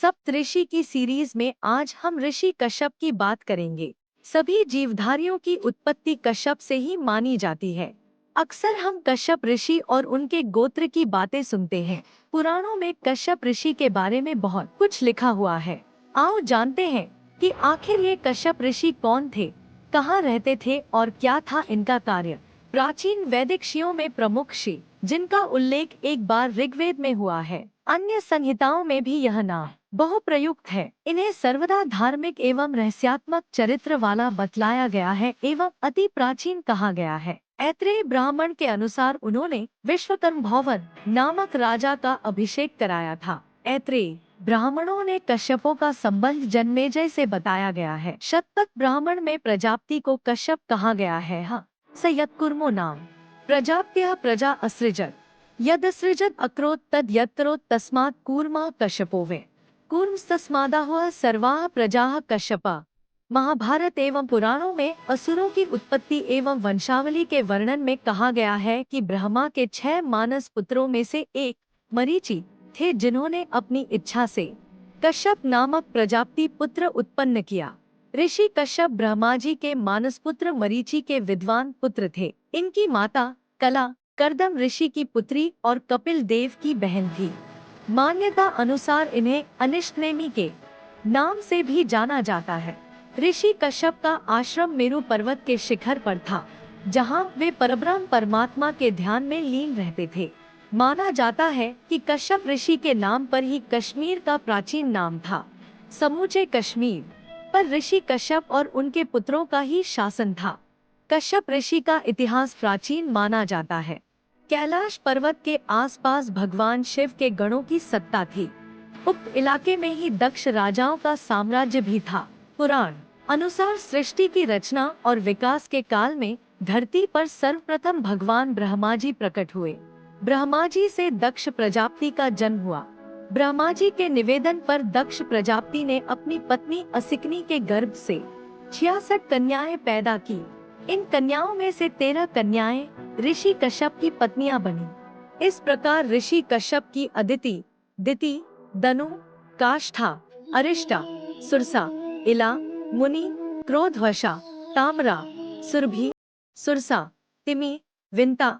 सप्तऋषि की सीरीज में आज हम ऋषि कश्यप की बात करेंगे। सभी जीवधारियों की उत्पत्ति कश्यप से ही मानी जाती है। अक्सर हम कश्यप ऋषि और उनके गोत्र की बातें सुनते हैं। पुराणों में कश्यप ऋषि के बारे में बहुत कुछ लिखा हुआ है। आओ जानते हैं कि आखिर ये कश्यप ऋषि कौन थे, कहाँ रहते थे और क्या था इनका कार्य। प्राचीन वैदिक ऋषियों में प्रमुख ऋषि जिनका उल्लेख एक बार ऋग्वेद में हुआ है, अन्य संहिताओं में भी यह नाम बहुप्रयुक्त है। इन्हें सर्वदा धार्मिक एवं रहस्यात्मक चरित्र वाला बतलाया गया है एवं अति प्राचीन कहा गया है। ऐत्रेय ब्राह्मण के अनुसार उन्होंने विश्वकर्म नामक राजा का अभिषेक कराया था। ऐत्रेय ब्राह्मणों ने कश्यपों का संबंध जन्मेजय से बताया गया है। शतपथ ब्राह्मण में प्रजापति को कश्यप कहा गया है। हाँ, स यत्कुर्मो नाम प्रजाप्त्यः प्रजा असृजत यदसृजत अक्रोत तद यत्करोत तस्मात् कूर्मा कश्यपो वे कूर्मस्तस्मादाहुः सर्वाः प्रजाः कश्यपा। महाभारत एवं पुराणों में असुरों की उत्पत्ति एवं वंशावली के वर्णन में कहा गया है कि ब्रह्मा के 6 मानस पुत्रों में से एक मरीचि थे, जिन्होंने अपनी इच्छा से कश्यप नामक प्रजापति पुत्र उत्पन्न किया। ऋषि कश्यप ब्रह्मा जी के मानस पुत्र मरीचि के विद्वान पुत्र थे। इनकी माता कला करदम ऋषि की पुत्री और कपिल देव की बहन थी। मान्यता अनुसार इन्हें अनिष्टनेमि के नाम से भी जाना जाता है। ऋषि कश्यप का आश्रम मेरु पर्वत के शिखर पर था, जहां वे परब्रह्म परमात्मा के ध्यान में लीन रहते थे। माना जाता है कि कश्यप ऋषि के नाम पर ही कश्मीर का प्राचीन नाम था। समूचे कश्मीर पर ऋषि कश्यप और उनके पुत्रों का ही शासन था। कश्यप ऋषि का इतिहास प्राचीन माना जाता है। कैलाश पर्वत के आसपास भगवान शिव के गणों की सत्ता थी। उक्त इलाके में ही दक्ष राजाओं का साम्राज्य भी था। पुराण अनुसार सृष्टि की रचना और विकास के काल में धरती पर सर्वप्रथम भगवान ब्रह्मा जी प्रकट हुए। ब्रह्मा जी से दक्ष प्रजापति का जन्म हुआ। ब्रह्मा जी के निवेदन पर दक्ष प्रजापति ने अपनी पत्नी असिकनी के गर्भ से 66 कन्याएं पैदा की। इन कन्याओं में से 13 कन्याएं ऋषि कश्यप की पत्नियां बनी। इस प्रकार ऋषि कश्यप की अदिति, दिति, दनु, काष्ठा, अरिष्टा, सुरसा, इला, मुनि, क्रोधवशा, ताम्रा, सुरभि, सुरसा, तिमि, विंता,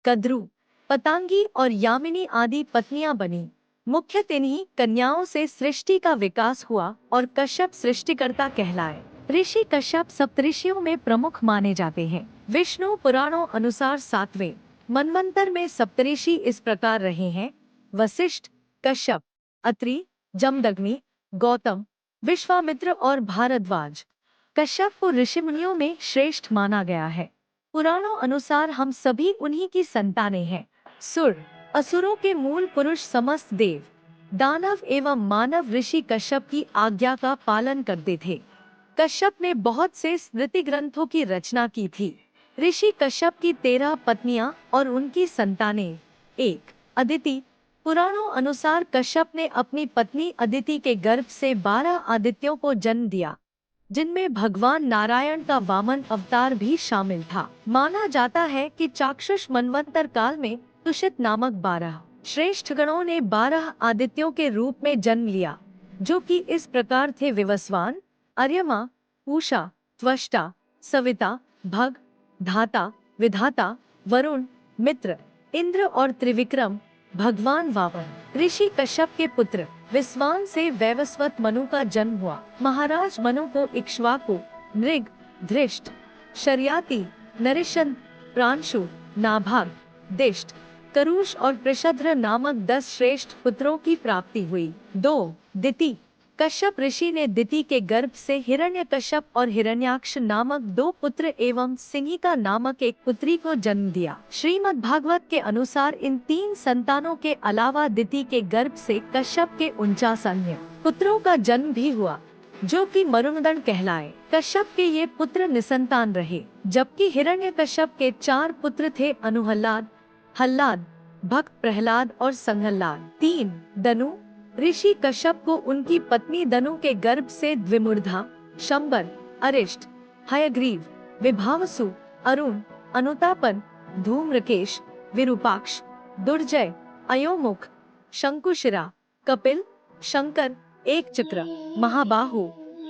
कद्रु, पतांगी और यामिनी आदि पत्नियां बनी। मुख्यतः इन्हीं कन्याओं से सृष्टि का विकास हुआ और कश्यप सृष्टिकर्ता कहलाए। ऋषि कश्यप सप्तऋषियों में प्रमुख माने जाते हैं। विष्णु पुराणों अनुसार 7वें मनवंतर में सप्तऋषि इस प्रकार रहे हैं: वशिष्ठ, कश्यप, अत्रि, जमदग्नि, गौतम, विश्वामित्र और भारद्वाज। कश्यप को ऋषिमुनियों में श्रेष्ठ माना गया है। पुराणों अनुसार हम सभी उन्हीं की संतानें हैं। सुर असुरों के मूल पुरुष समस्त देव, दानव एवं मानव ऋषि कश्यप की आज्ञा का पालन करते थे। कश्यप ने बहुत से स्मृति ग्रंथों की रचना की थी। ऋषि कश्यप की 13 पत्नियां और उनकी संतानें। 1. अदिति। पुराणों अनुसार कश्यप ने अपनी पत्नी अदिति के गर्भ से 12 आदित्यों को जन्म दिया, जिनमें भगवान नारायण का वामन अवतार भी शामिल था। माना जाता है कि चाक्षुष मनवंतर काल में तुषित नामक 12 श्रेष्ठ गणों ने 12 आदित्यों के रूप में जन्म लिया, जो कि इस प्रकार थे: विवस्वान, अर्यमा, पूषा, त्वष्टा, सविता, भग, धाता, विधाता, वरुण, मित्र, इंद्र और त्रिविक्रम। भगवान वामन ऋषि कश्यप के पुत्र विश्वान से वैवस्वत मनु का जन्म हुआ। महाराज मनु को इक्ष्वाकु, नृग, धृष्ट, शर्याति, नरिशन, प्रांशु, नाभाग, दिष्ट, करुष और पृषध्र नामक 10 श्रेष्ठ पुत्रों की प्राप्ति हुई। 2. दिति। कश्यप ऋषि ने दिति के गर्भ से हिरण्यकश्यप और हिरण्याक्ष नामक 2 पुत्र एवं सिंहिका नामक एक पुत्री को जन्म दिया। श्रीमद् भागवत के अनुसार इन 3 संतानों के अलावा दिति के गर्भ से कश्यप के 49 अन्य पुत्रों का जन्म भी हुआ, जो कि मरुदगण कहलाए। कश्यप के ये पुत्र निसंतान रहे, जबकि हिरण्यकश्यप के 4 पुत्र थे: अनुहल्लाद, हल्लाद, भक्त प्रहलाद और संहल्लाद। 3. दनु। ऋषि कश्यप को उनकी पत्नी दनु के गर्भ से द्विमूर्धा, शंबर, अरिष्ट, हयग्रीव, विभावसु, अरुण, अनुतापन, धूम्रकेश, विरूपाक्ष, दुर्जय, अयोमुख, शंकुशिरा, कपिल, शंकर, एक चक्र, महाबाहु,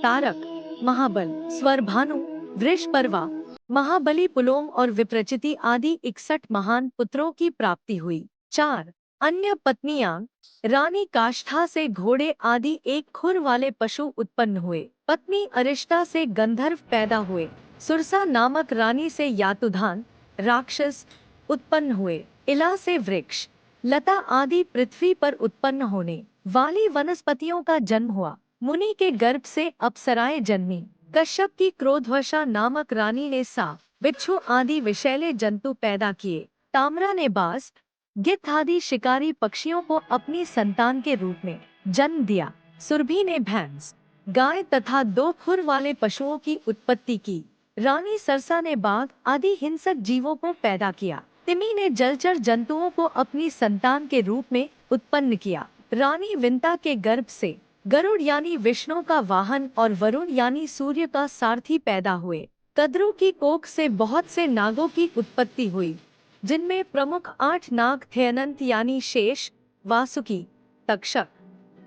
तारक, महाबल, स्वरभानु, वृषपर्वा, महाबली, पुलोम और विप्रचिति आदि 61 महान पुत्रों की प्राप्ति हुई। 4 अन्य पत्नियां, रानी काष्ठा से घोड़े आदि एक खुर वाले पशु उत्पन्न हुए। पत्नी अरिष्टा से गंधर्व पैदा हुए। सुरसा नामक रानी से यातुधान, राक्षस उत्पन्न हुए। इला से वृक्ष, लता आदि पृथ्वी पर उत्पन्न होने वाली वनस्पतियों का जन्म हुआ। मुनि के गर्भ से अप्सराएं जन्मी। कश्यप की क्रोधवशा नामक रानी ने सांप, बिच्छू आदि विषैले जंतु पैदा किए। ताम्रा ने बाज, गिद्ध आदि शिकारी पक्षियों को अपनी संतान के रूप में जन्म दिया। सुरभि ने भैंस, गाय तथा 2 खुर वाले पशुओं की उत्पत्ति की। रानी सरसा ने बाघ आदि हिंसक जीवों को पैदा किया। तिमी ने जलचर जंतुओं को अपनी संतान के रूप में उत्पन्न किया। रानी विंता के गर्भ से गरुड़ यानी विष्णु का वाहन और वरुण यानी सूर्य का सारथी पैदा हुए। कद्रु की कोख से बहुत से नागों की उत्पत्ति हुई, जिनमें प्रमुख 8 नाग थे अनंत यानी शेष, वासुकी, तक्षक,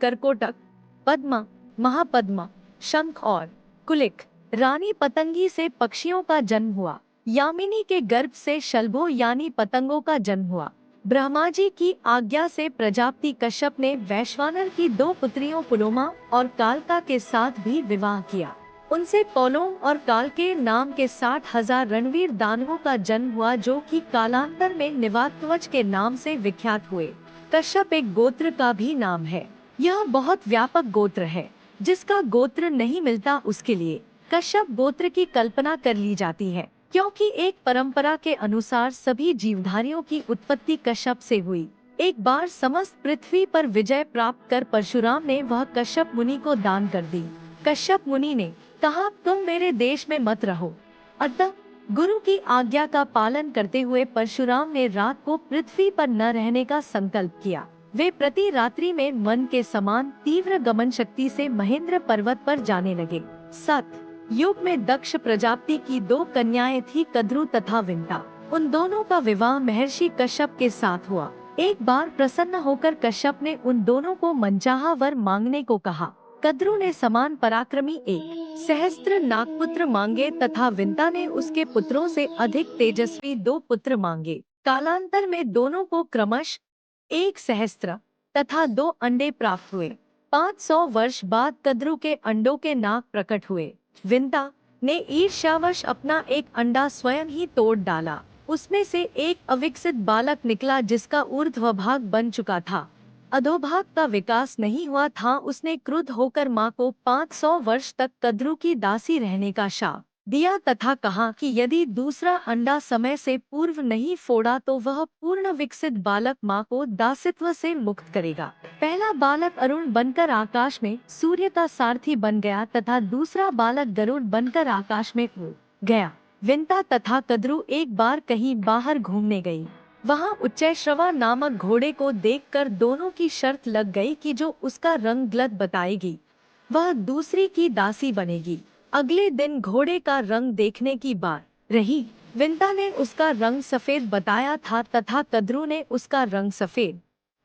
करकोटक, पद्मा, महापद्मा, शंख और कुलिक। रानी पतंगी से पक्षियों का जन्म हुआ। यामिनी के गर्भ से शलभों यानी पतंगों का जन्म हुआ। ब्रह्मा जी की आज्ञा से प्रजापति कश्यप ने वैश्वानर की 2 पुत्रियों पुलोमा और कालका के साथ भी विवाह किया। उनसे पौलोम और काल के नाम के 60,000 रणवीर दानवों का जन्म हुआ, जो कि कालांतर में निवात्वच के नाम से विख्यात हुए। कश्यप एक गोत्र का भी नाम है। यह बहुत व्यापक गोत्र है। जिसका गोत्र नहीं मिलता उसके लिए कश्यप गोत्र की कल्पना कर ली जाती है, क्योंकि एक परंपरा के अनुसार सभी जीवधारियों की उत्पत्ति कश्यप से हुई। एक बार समस्त पृथ्वी पर विजय प्राप्त कर परशुराम ने वह कश्यप मुनि को दान कर दी। कश्यप मुनि ने कहा, तुम मेरे देश में मत रहो। अतः गुरु की आज्ञा का पालन करते हुए परशुराम ने रात को पृथ्वी पर न रहने का संकल्प किया। वे प्रति रात्रि में मन के समान तीव्र गमन शक्ति से महेंद्र पर्वत पर जाने लगे। सत युग में दक्ष प्रजापति की 2 कन्याएं थी, कद्रु तथा विंता। उन दोनों का विवाह महर्षि कश्यप के साथ हुआ। एक बार प्रसन्न होकर कश्यप ने उन दोनों को मनचाहा वर मांगने को कहा। कद्रु ने समान पराक्रमी 1 सहस्त्र नागपुत्र मांगे तथा विंता ने उसके पुत्रों से अधिक तेजस्वी 2 पुत्र मांगे। कालांतर में दोनों को क्रमश 1 सहस्त्र तथा 2 अंडे प्राप्त हुए। 500 वर्ष बाद कद्रु के अंडों के नाग प्रकट हुए। विंता ने ईर्ष्यावश अपना एक अंडा स्वयं ही तोड़ डाला। उसमें से एक अविकसित बालक निकला, जिसका ऊर्ध्व भाग बन चुका था, अधोभाग का विकास नहीं हुआ था। उसने क्रुद्ध होकर मां को 500 वर्ष तक कद्रु की दासी रहने का शाप दिया तथा कहा कि यदि दूसरा अंडा समय से पूर्व नहीं फोड़ा तो वह पूर्ण विकसित बालक मां को दासित्व से मुक्त करेगा। पहला बालक अरुण बनकर आकाश में सूर्य का सारथी बन गया तथा दूसरा बालक गरुड़ बनकर आकाश में उड़ गया। विंता तथा कद्रु एक बार कहीं बाहर घूमने गई। वहां उच्चैश्रवा नामक घोड़े को देखकर दोनों की शर्त लग गई कि जो उसका रंग गलत बताएगी वह दूसरी की दासी बनेगी। अगले दिन घोड़े का रंग देखने की बात रही। विंता ने उसका रंग सफेद बताया था तथा कद्रु ने उसका रंग सफेद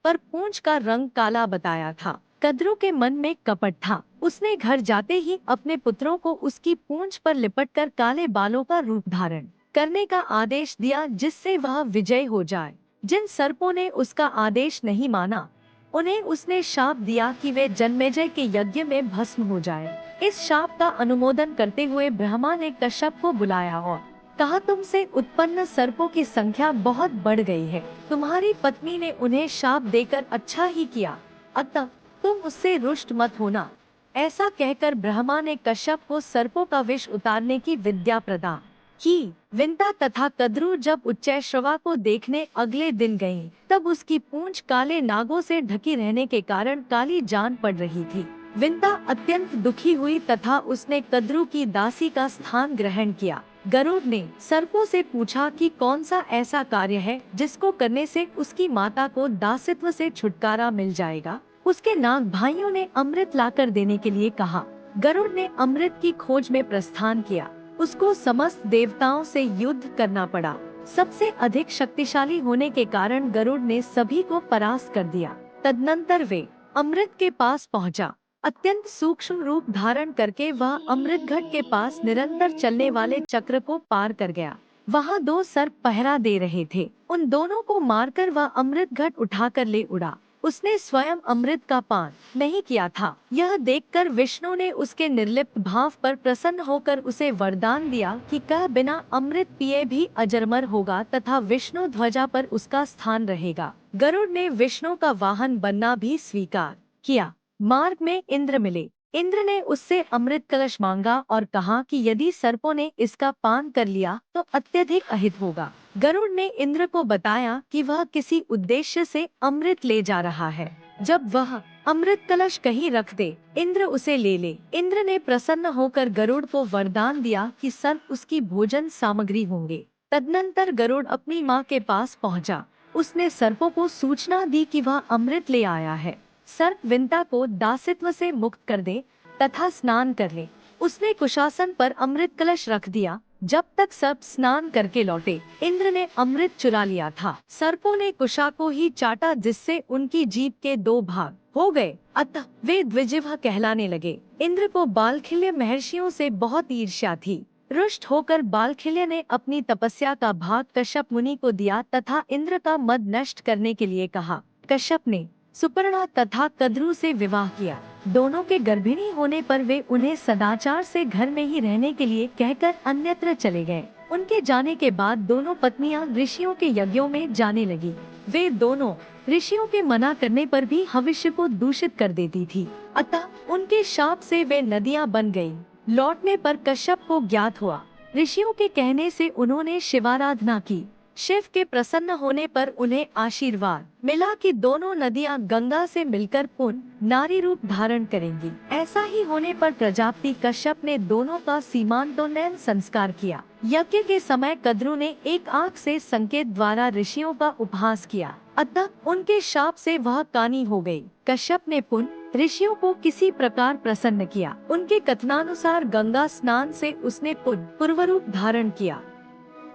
पर पूंछ का रंग काला बताया था। कद्रु के मन में कपट था। उसने घर जाते ही अपने पुत्रों को उसकी पूंछ पर लिपटकर काले बालों का रूप धारण करने का आदेश दिया, जिससे वह विजय हो जाए। जिन सर्पों ने उसका आदेश नहीं माना उन्हें उसने शाप दिया कि वे जन्मेजय के यज्ञ में भस्म हो जाए। इस शाप का अनुमोदन करते हुए ब्रह्मा ने कश्यप को बुलाया और कहा, तुमसे उत्पन्न सर्पों की संख्या बहुत बढ़ गई है। तुम्हारी पत्नी ने उन्हें शाप देकर अच्छा ही किया, अतः तुम उससे रुष्ट मत होना। ऐसा कहकर ब्रह्मा ने कश्यप को सर्पों का विष उतारने की विद्या प्रदान की। विंता तथा कद्रु जब उच्चैश्रवा को देखने अगले दिन गईं, तब उसकी पूंछ काले नागों से ढकी रहने के कारण काली जान पड़ रही थी। विंता अत्यंत दुखी हुई तथा उसने कद्रु की दासी का स्थान ग्रहण किया। गरुड़ ने सर्पों से पूछा कि कौन सा ऐसा कार्य है जिसको करने से उसकी माता को दासित्व से छुटकारा मिल जाएगा। उसके नाग भाइयों ने अमृत लाकर देने के लिए कहा। गरुड़ ने अमृत की खोज में प्रस्थान किया। उसको समस्त देवताओं से युद्ध करना पड़ा। सबसे अधिक शक्तिशाली होने के कारण गरुड़ ने सभी को परास्त कर दिया। तदनंतर वे अमृत के पास पहुंचा। अत्यंत सूक्ष्म रूप धारण करके वह अमृत घट के पास निरंतर चलने वाले चक्र को पार कर गया। वहाँ दो सर्प पहरा दे रहे थे। उन दोनों को मारकर वह अमृत घट उठाकर ले उड़ा। उसने स्वयं अमृत का पान नहीं किया था। यह देखकर विष्णु ने उसके निर्लिप्त भाव पर प्रसन्न होकर उसे वरदान दिया कि कह बिना अमृत पिए भी अजरमर होगा तथा विष्णु ध्वजा पर उसका स्थान रहेगा। गरुड़ ने विष्णु का वाहन बनना भी स्वीकार किया। मार्ग में इंद्र मिले। इंद्र ने उससे अमृत कलश मांगा और कहा कि यदि सर्पों ने इसका पान कर लिया तो अत्यधिक अहित होगा। गरुड़ ने इंद्र को बताया कि वह किसी उद्देश्य से अमृत ले जा रहा है। जब वह अमृत कलश कहीं रख दे, इंद्र उसे ले ले। इंद्र ने प्रसन्न होकर गरुड़ को वरदान दिया कि सर्प उसकी भोजन सामग्री होंगे। तदनंतर गरुड़ अपनी माँ के पास पहुँचा। उसने सर्पों को सूचना दी कि वह अमृत ले आया है। सर्प विंता को दासित्व से मुक्त कर दे तथा स्नान कर ले। उसने कुशासन पर अमृत कलश रख दिया। जब तक सर्प स्नान करके लौटे, इंद्र ने अमृत चुरा लिया था। सर्पों ने कुशा को ही चाटा जिससे उनकी जीभ के दो भाग हो गए। अतः वे द्विजिह्व कहलाने लगे। इंद्र को बालखिल्य महर्षियों से बहुत ईर्ष्या थी। रुष्ट होकर बालखिल्य ने अपनी तपस्या का भाग कश्यप मुनि को दिया तथा इंद्र का मद नष्ट करने के लिए कहा। कश्यप ने सुपर्णा तथा कद्रु से विवाह किया। दोनों के गर्भिणी होने पर वे उन्हें सदाचार से घर में ही रहने के लिए कहकर अन्यत्र चले गए। उनके जाने के बाद दोनों पत्नियां ऋषियों के यज्ञों में जाने लगी। वे दोनों ऋषियों के मना करने पर भी भविष्य को दूषित कर देती थी। अतः उनके शाप से वे नदियां बन गयीं। लौटने पर कश्यप को ज्ञात हुआ। ऋषियों के कहने से उन्होंने शिवाराधना की। शिव के प्रसन्न होने पर उन्हें आशीर्वाद मिला कि दोनों नदियां गंगा से मिलकर पुनः नारी रूप धारण करेंगी। ऐसा ही होने पर प्रजापति कश्यप ने दोनों का सीमांतोन्नयन संस्कार किया। यज्ञ के समय कद्रु ने एक आँख से संकेत द्वारा ऋषियों का उपहास किया। अतः उनके शाप से वह कानी हो गई। कश्यप ने पुनः ऋषियों को किसी प्रकार प्रसन्न किया। उनके कथनानुसार गंगा स्नान से उसने पुनः पूर्वरूप धारण किया।